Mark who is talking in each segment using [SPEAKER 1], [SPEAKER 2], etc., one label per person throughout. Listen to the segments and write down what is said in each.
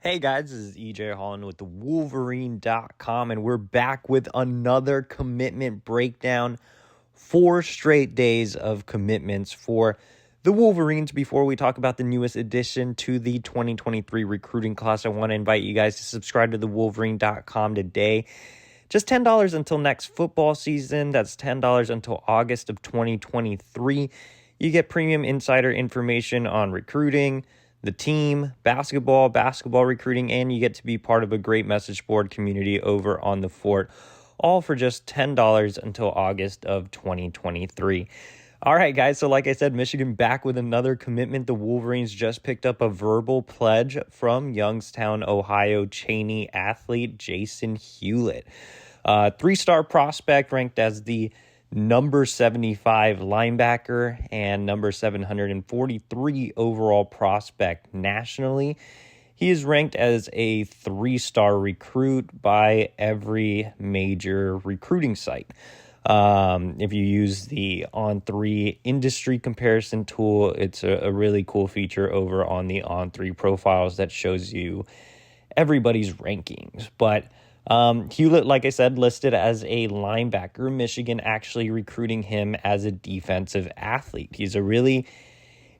[SPEAKER 1] Hey guys, this is EJ Holland with the Wolverine.com, and we're back with another commitment breakdown. 4 straight days of commitments for the Wolverines. Before we talk about the newest addition to the 2023 recruiting class, I want to invite you guys to subscribe to the Wolverine.com today. Just $10 until next football season. That's $10 until August of 2023. You get premium insider information on recruiting, the team, basketball recruiting, and you get to be part of a great message board community over on the Fort, all for just $10 until August of 2023. All right, guys, so like I said, Michigan back with another commitment. The Wolverines just picked up a verbal pledge from Youngstown, Ohio, Cheney athlete Jason Hewlett. 3-star prospect, ranked as the number 75 linebacker and number 743 overall prospect nationally. He is ranked as a 3-star recruit by every major recruiting site. If you use the On3 industry comparison tool, it's a really cool feature over on the On3 profiles that shows you everybody's rankings. But Hewlett, like I said, listed as a linebacker. Michigan actually recruiting him as a defensive athlete. He's a really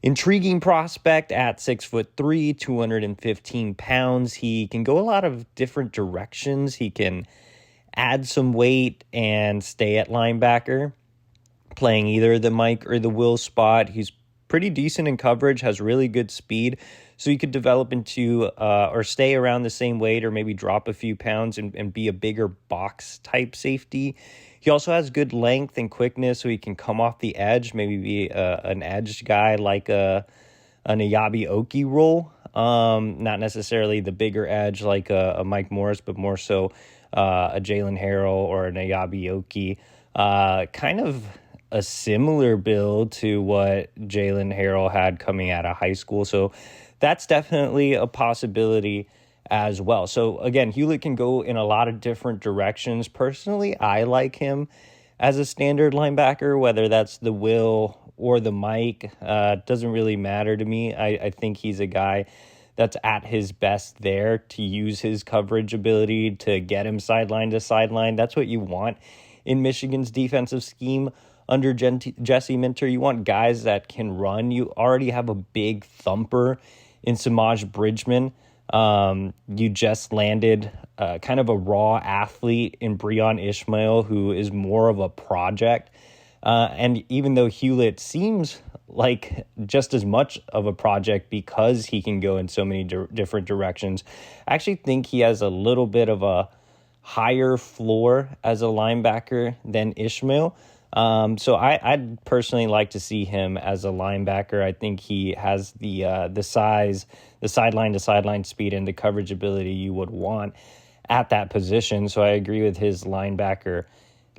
[SPEAKER 1] intriguing prospect at 6'3", 215 pounds. He can go a lot of different directions. He can add some weight and stay at linebacker, playing either the Mike or the Will spot. He's pretty decent in coverage, has really good speed. So you could develop into or stay around the same weight or maybe drop a few pounds and be a bigger box type safety. He also has good length and quickness, so he can come off the edge, maybe be an edge guy like an Ayabi Oki role. Not necessarily the bigger edge like a Mike Morris, but more so a Jalen Harrell or an Ayabi Oki. Kind of a similar build to what Jalen Harrell had coming out of high school. So that's definitely a possibility as well. So again, Hewlett can go in a lot of different directions. Personally, I like him as a standard linebacker, whether that's the Will or the Mike. Doesn't really matter to me. I think he's a guy that's at his best there to use his coverage ability to get him sideline to sideline. That's what you want in Michigan's defensive scheme under Jesse Minter. You want guys that can run. You already have a big thumper in Samaj Bridgman. You just landed kind of a raw athlete in Breon Ishmael, who is more of a project. And even though Hewlett seems like just as much of a project because he can go in so many different directions, I actually think he has a little bit of a higher floor as a linebacker than Ishmael. So I'd personally like to see him as a linebacker. I think he has the size, the sideline to sideline speed, and the coverage ability you would want at that position. So I agree with his linebacker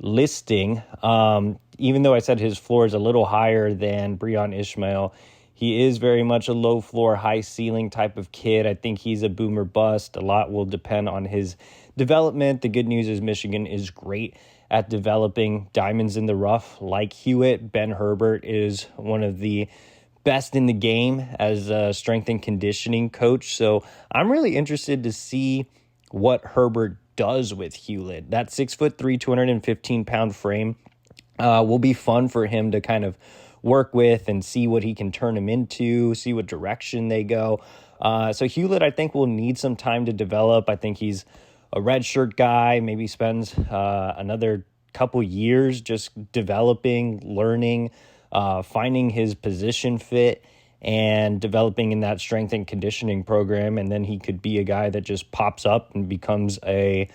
[SPEAKER 1] listing. Even though I said his floor is a little higher than Breon Ishmael, he is very much a low floor, high ceiling type of kid. I think he's a boomer bust. A lot will depend on his development. The good news is Michigan is great at developing diamonds in the rough like Hewitt. Ben Herbert is one of the best in the game as a strength and conditioning coach. So I'm really interested to see what Herbert does with Hewlett. That 6'3", 215-pound frame will be fun for him to kind of work with and see what he can turn him into, see what direction they go. So Hewlett, I think, will need some time to develop. I think he's a redshirt guy, maybe spends another couple years just developing, learning, finding his position fit, and developing in that strength and conditioning program. And then he could be a guy that just pops up and becomes a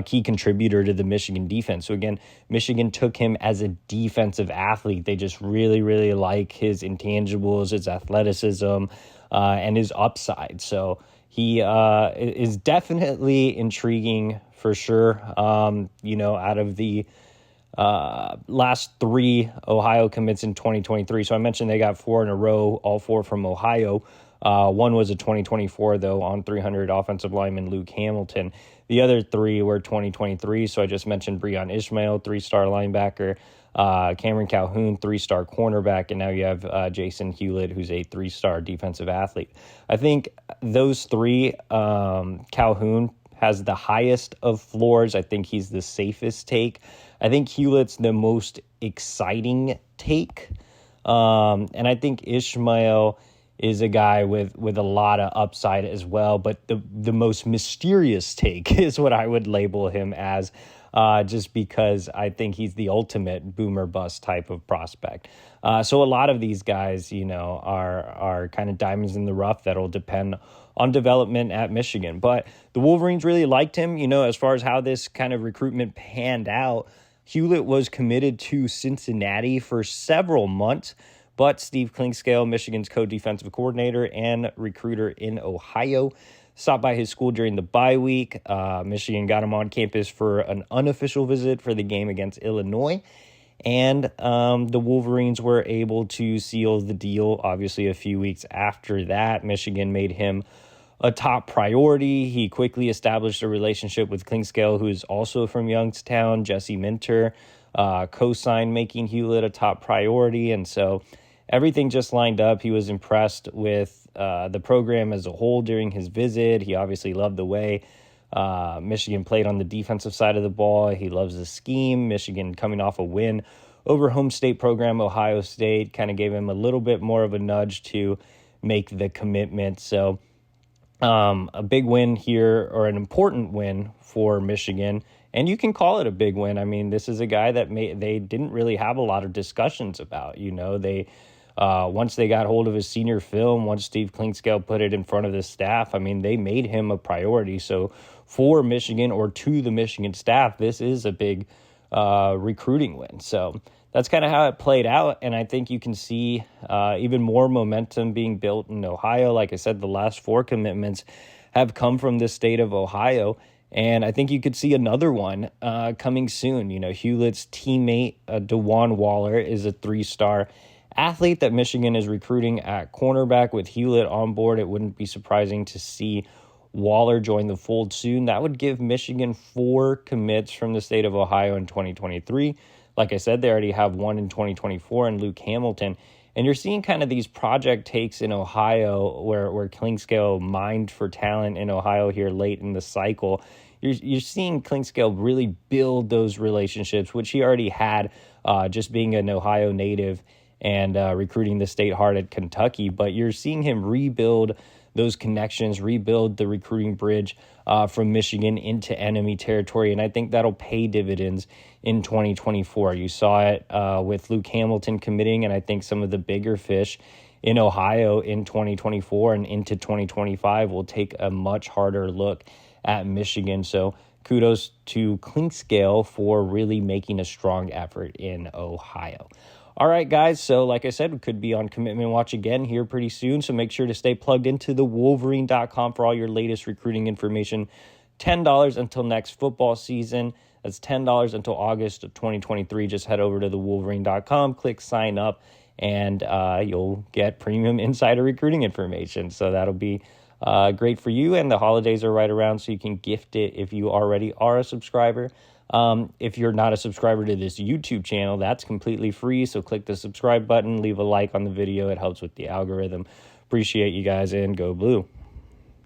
[SPEAKER 1] key contributor to the Michigan defense. So again, Michigan took him as a defensive athlete. They just really, really like his intangibles, his athleticism, and his upside. So he is definitely intriguing for sure. Out of the last 3 Ohio commits in 2023. So I mentioned they got 4 in a row, all 4 from Ohio. One was a 2024, though, on 300 offensive lineman Luke Hamilton. The other three were 2023. So I just mentioned Breon Ishmael, 3-star linebacker, Cameron Calhoun, 3-star cornerback, and now you have Jason Hewlett, who's a 3-star defensive athlete. I think those three, Calhoun has the highest of floors. I think he's the safest take. I think Hewlett's the most exciting take. And I think Ishmael is a guy with a lot of upside as well. But the most mysterious take is what I would label him as, just because I think he's the ultimate boomer bust type of prospect. So a lot of these guys, are kind of diamonds in the rough that'll depend on development at Michigan. But the Wolverines really liked him, as far as how this kind of recruitment panned out. Hewlett was committed to Cincinnati for several months, but Steve Clinkscale, Michigan's co-defensive coordinator and recruiter in Ohio, stopped by his school during the bye week. Michigan got him on campus for an unofficial visit for the game against Illinois, and the Wolverines were able to seal the deal. Obviously, a few weeks after that, Michigan made him a top priority. He quickly established a relationship with Clinkscale, who is also from Youngstown. Jesse Minter co-signed making Hewlett a top priority. And so everything just lined up. He was impressed with the program as a whole during his visit. He obviously loved the way Michigan played on the defensive side of the ball. He loves the scheme. Michigan coming off a win over home state program Ohio State kind of gave him a little bit more of a nudge to make the commitment. So a big win here, or an important win for Michigan, and you can call it a big win. I mean, this is a guy that they didn't really have a lot of discussions about. They once they got hold of his senior film, once Steve Clinkscale put it in front of the staff, I mean, they made him a priority. So for Michigan, or to the Michigan staff, this is a big recruiting win. So that's kind of how it played out, and I think you can see even more momentum being built in Ohio. Like I said, the last 4 commitments have come from the state of Ohio, and I think you could see another one coming soon. Hewlett's teammate, DeJuan Waller, is a 3-star athlete that Michigan is recruiting at cornerback. With Hewlett on board, it wouldn't be surprising to see Waller join the fold soon. That would give Michigan 4 commits from the state of Ohio in 2023. Like I said, they already have 1 in 2024 and Luke Hamilton. And you're seeing kind of these project takes in Ohio where Clinkscale mined for talent in Ohio here late in the cycle. You're seeing Clinkscale really build those relationships, which he already had just being an Ohio native and recruiting the state hard at Kentucky. But you're seeing him rebuild those connections, rebuild the recruiting bridge from Michigan into enemy territory. And I think that'll pay dividends in 2024. You saw it with Luke Hamilton committing, and I think some of the bigger fish in Ohio in 2024 and into 2025 will take a much harder look at Michigan. So kudos to Clinkscale for really making a strong effort in Ohio. All right, guys. So like I said, we could be on Commitment Watch again here pretty soon. So make sure to stay plugged into the Wolverine.com for all your latest recruiting information. $10 until next football season. That's $10 until August of 2023. Just head over to the Wolverine.com, click sign up, and you'll get premium insider recruiting information. So that'll be great for you. And the holidays are right around, so you can gift it if you already are a subscriber. If you're not a subscriber to this YouTube channel, that's completely free. So click the subscribe button, leave a like on the video. It helps with the algorithm. Appreciate you guys, and go blue.